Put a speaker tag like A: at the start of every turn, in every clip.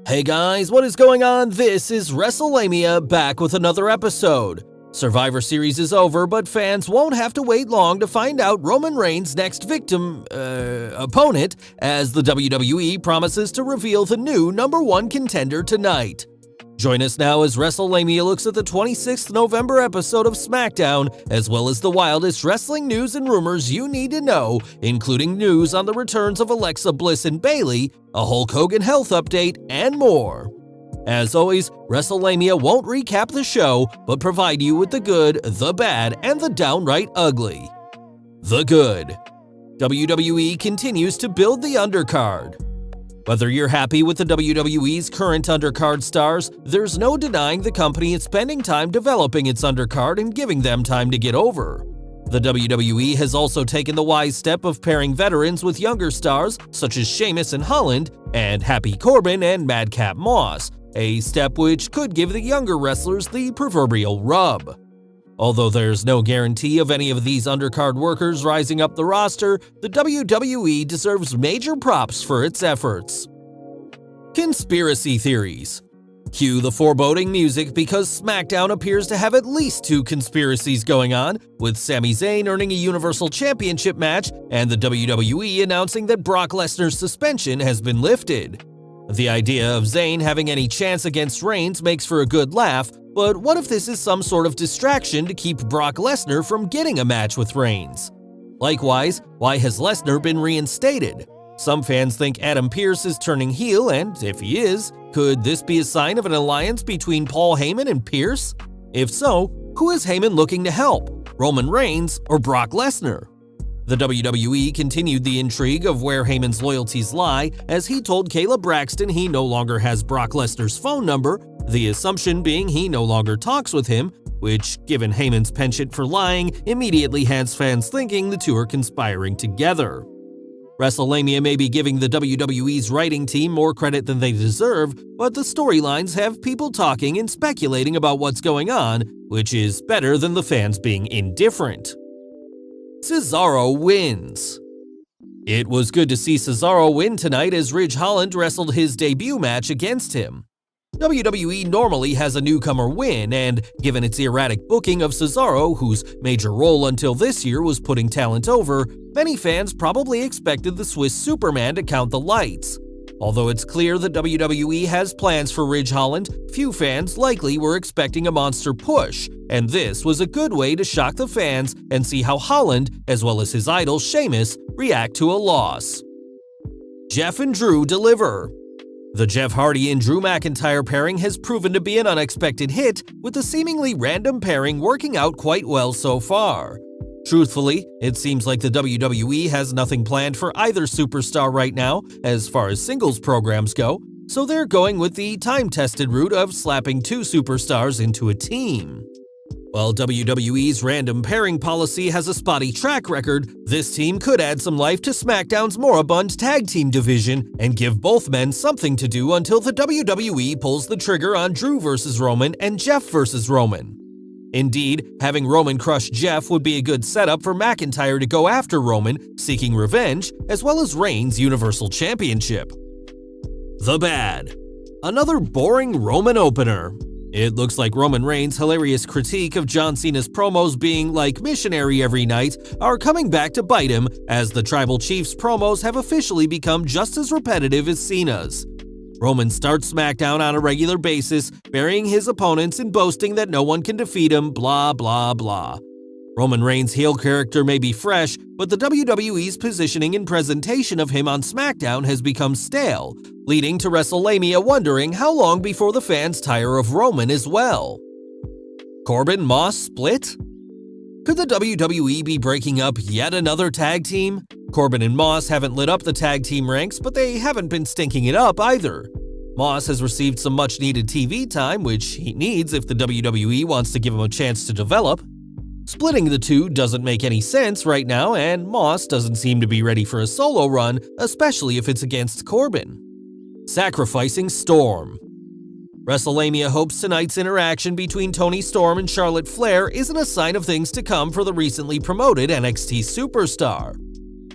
A: Hey guys, what is going on? This is Wrestlelamia back with another episode. Survivor Series is over, but fans won't have to wait long to find out Roman Reigns' next opponent, as the WWE promises to reveal the new #1 contender tonight. Join us now as Wrestlelamia looks at the 26th November episode of Smackdown, as well as the wildest wrestling news and rumors you need to know, including news on the returns of Alexa Bliss and Bayley, a Hulk Hogan health update, and more. As always, Wrestlelamia won't recap the show, but provide you with the good, the bad, and the downright ugly. The good. WWE continues to build the undercard. Whether you're happy with the WWE's current undercard stars, there's no denying the company is spending time developing its undercard and giving them time to get over. The WWE has also taken the wise step of pairing veterans with younger stars such as Sheamus and Holland, and Happy Corbin and Madcap Moss, a step which could give the younger wrestlers the proverbial rub. Although there's no guarantee of any of these undercard workers rising up the roster, the WWE deserves major props for its efforts. Conspiracy theories. Cue the foreboding music because SmackDown appears to have at least 2 conspiracies going on, with Sami Zayn earning a Universal Championship match and the WWE announcing that Brock Lesnar's suspension has been lifted. The idea of Zayn having any chance against Reigns makes for a good laugh, but what if this is some sort of distraction to keep Brock Lesnar from getting a match with Reigns? Likewise, why has Lesnar been reinstated? Some fans think Adam Pearce is turning heel, and if he is, could this be a sign of an alliance between Paul Heyman and Pearce? If so, who is Heyman looking to help, Roman Reigns or Brock Lesnar? The WWE continued the intrigue of where Heyman's loyalties lie, as he told Kayla Braxton he no longer has Brock Lesnar's phone number, the assumption being he no longer talks with him, which, given Heyman's penchant for lying, immediately has fans thinking the two are conspiring together. Wrestlelamia may be giving the WWE's writing team more credit than they deserve, but the storylines have people talking and speculating about what's going on, which is better than the fans being indifferent. Cesaro wins. It was good to see Cesaro win tonight as Ridge Holland wrestled his debut match against him. WWE normally has a newcomer win, and given its erratic booking of Cesaro, whose major role until this year was putting talent over, many fans probably expected the Swiss Superman to count the lights. Although it's clear that WWE has plans for Ridge Holland, few fans likely were expecting a monster push, and this was a good way to shock the fans and see how Holland, as well as his idol Sheamus, react to a loss. Jeff and Drew deliver. The Jeff Hardy and Drew McIntyre pairing has proven to be an unexpected hit, with the seemingly random pairing working out quite well so far. Truthfully, it seems like the WWE has nothing planned for either superstar right now as far as singles programs go, so they're going with the time-tested route of slapping 2 superstars into a team. While WWE's random pairing policy has a spotty track record, this team could add some life to SmackDown's moribund tag team division and give both men something to do until the WWE pulls the trigger on Drew vs. Roman and Jeff vs. Roman. Indeed, having Roman crush Jeff would be a good setup for McIntyre to go after Roman, seeking revenge, as well as Reigns' Universal Championship. The bad. Another boring Roman opener. It looks like Roman Reigns' hilarious critique of John Cena's promos being like missionary every night are coming back to bite him, as the Tribal Chief's promos have officially become just as repetitive as Cena's. Roman starts SmackDown on a regular basis, burying his opponents and boasting that no one can defeat him, blah blah blah. Roman Reigns' heel character may be fresh, but the WWE's positioning and presentation of him on SmackDown has become stale, leading to Wrestlelamia wondering how long before the fans tire of Roman as well. Corbin-Moss split? Could the WWE be breaking up yet another tag team? Corbin and Moss haven't lit up the tag team ranks, but they haven't been stinking it up either. Moss has received some much-needed TV time, which he needs if the WWE wants to give him a chance to develop. Splitting the two doesn't make any sense right now, and Moss doesn't seem to be ready for a solo run, especially if it's against Corbin. Sacrificing Storm. Wrestlelamia hopes tonight's interaction between Toni Storm and Charlotte Flair isn't a sign of things to come for the recently promoted NXT superstar.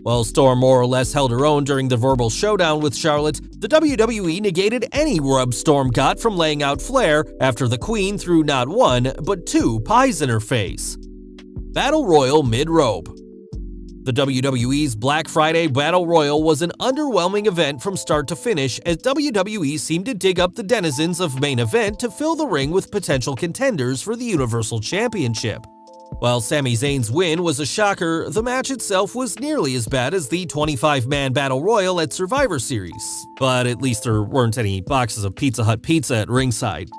A: While Storm more or less held her own during the verbal showdown with Charlotte, the WWE negated any rub Storm got from laying out Flair after the Queen threw not one, but two pies in her face. Battle Royal mid-rope. The WWE's Black Friday Battle Royal was an underwhelming event from start to finish, as WWE seemed to dig up the denizens of main event to fill the ring with potential contenders for the Universal Championship. While Sami Zayn's win was a shocker, the match itself was nearly as bad as the 25-man Battle Royal at Survivor Series, but at least there weren't any boxes of Pizza Hut pizza at ringside.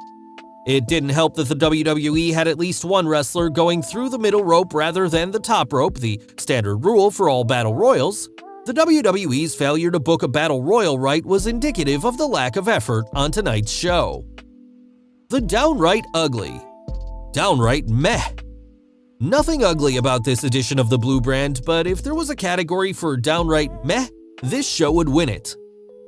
A: It didn't help that the WWE had at least one wrestler going through the middle rope rather than the top rope, the standard rule for all Battle Royals. The WWE's failure to book a Battle Royal right was indicative of the lack of effort on tonight's show. The Downright Ugly. Downright meh. Nothing ugly about this edition of the Blue Brand, but if there was a category for downright meh, this show would win it.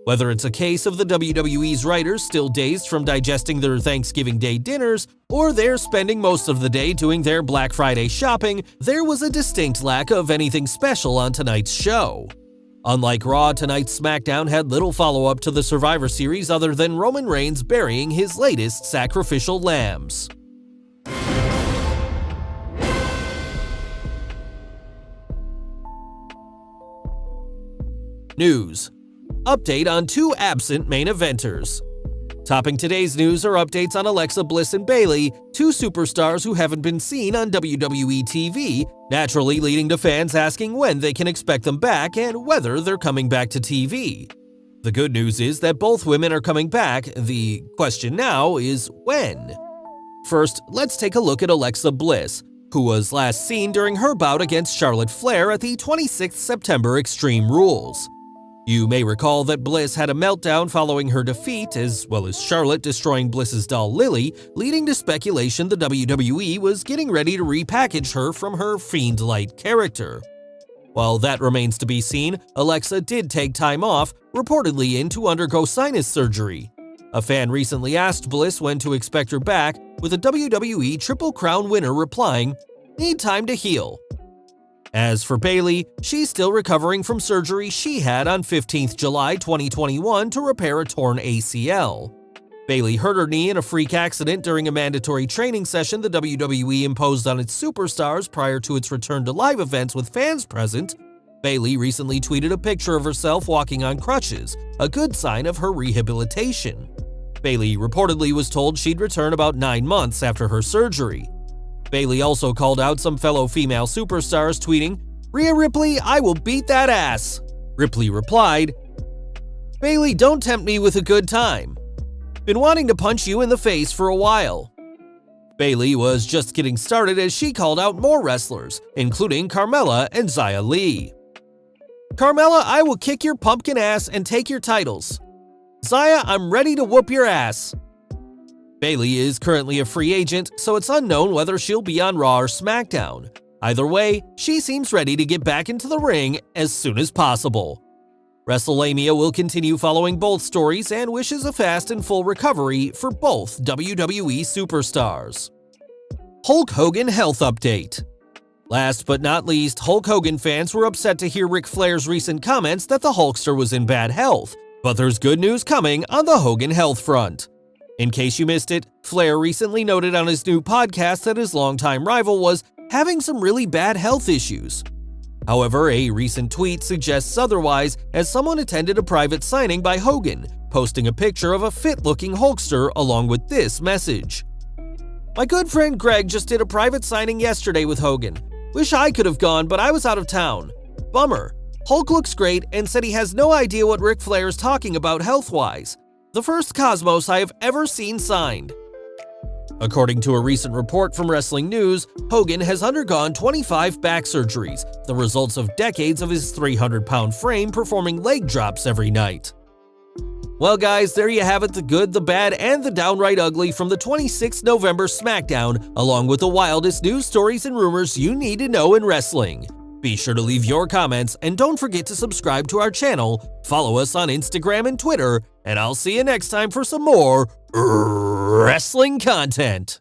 A: Whether it's a case of the WWE's writers still dazed from digesting their Thanksgiving Day dinners, or they're spending most of the day doing their Black Friday shopping, there was a distinct lack of anything special on tonight's show. Unlike Raw, tonight's Smackdown had little follow-up to the Survivor Series other than Roman Reigns burying his latest sacrificial lambs. News. Update on two absent main eventers. Topping today's news are updates on Alexa Bliss and Bayley, two superstars who haven't been seen on WWE TV, naturally leading to fans asking when they can expect them back and whether they're coming back to TV. The good news is that both women are coming back. The question now is when. First, let's take a look at Alexa Bliss, who was last seen during her bout against Charlotte Flair at the 26th September Extreme Rules. You may recall that Bliss had a meltdown following her defeat, as well as Charlotte destroying Bliss's doll Lily, leading to speculation the WWE was getting ready to repackage her from her Fiend-like character. While that remains to be seen, Alexa did take time off, reportedly in to undergo sinus surgery. A fan recently asked Bliss when to expect her back, with a WWE Triple Crown winner replying, "Need time to heal." As for Bayley, she's still recovering from surgery she had on 15th July 2021 to repair a torn ACL. Bayley hurt her knee in a freak accident during a mandatory training session the WWE imposed on its superstars prior to its return to live events with fans present. Bayley recently tweeted a picture of herself walking on crutches, a good sign of her rehabilitation. Bayley reportedly was told she'd return about 9 months after her surgery. Bayley also called out some fellow female superstars, tweeting, "Rhea Ripley, I will beat that ass." Ripley replied, "Bayley, don't tempt me with a good time. Been wanting to punch you in the face for a while." Bayley was just getting started as she called out more wrestlers, including Carmella and Xia Li. "Carmella, I will kick your pumpkin ass and take your titles. Xia, I'm ready to whoop your ass." Bayley is currently a free agent, so it's unknown whether she'll be on Raw or SmackDown. Either way, she seems ready to get back into the ring as soon as possible. Wrestlelamia will continue following both stories and wishes a fast and full recovery for both WWE superstars. Hulk Hogan health update. Last but not least, Hulk Hogan fans were upset to hear Ric Flair's recent comments that the Hulkster was in bad health, but there's good news coming on the Hogan health front. In case you missed it, Flair recently noted on his new podcast that his longtime rival was having some really bad health issues. However, a recent tweet suggests otherwise, as someone attended a private signing by Hogan, posting a picture of a fit-looking Hulkster along with this message. "My good friend Greg just did a private signing yesterday with Hogan. Wish I could have gone, but I was out of town. Bummer. Hulk looks great and said he has no idea what Ric Flair is talking about health-wise. The first Cosmos I have ever seen signed." According to a recent report from Wrestling News, Hogan has undergone 25 back surgeries, the results of decades of his 300-pound frame performing leg drops every night. Well guys, there you have it, the good, the bad, and the downright ugly from the 26th November Smackdown, along with the wildest news stories and rumors you need to know in wrestling. Be sure to leave your comments and don't forget to subscribe to our channel, follow us on Instagram and Twitter, and I'll see you next time for some more wrestling content.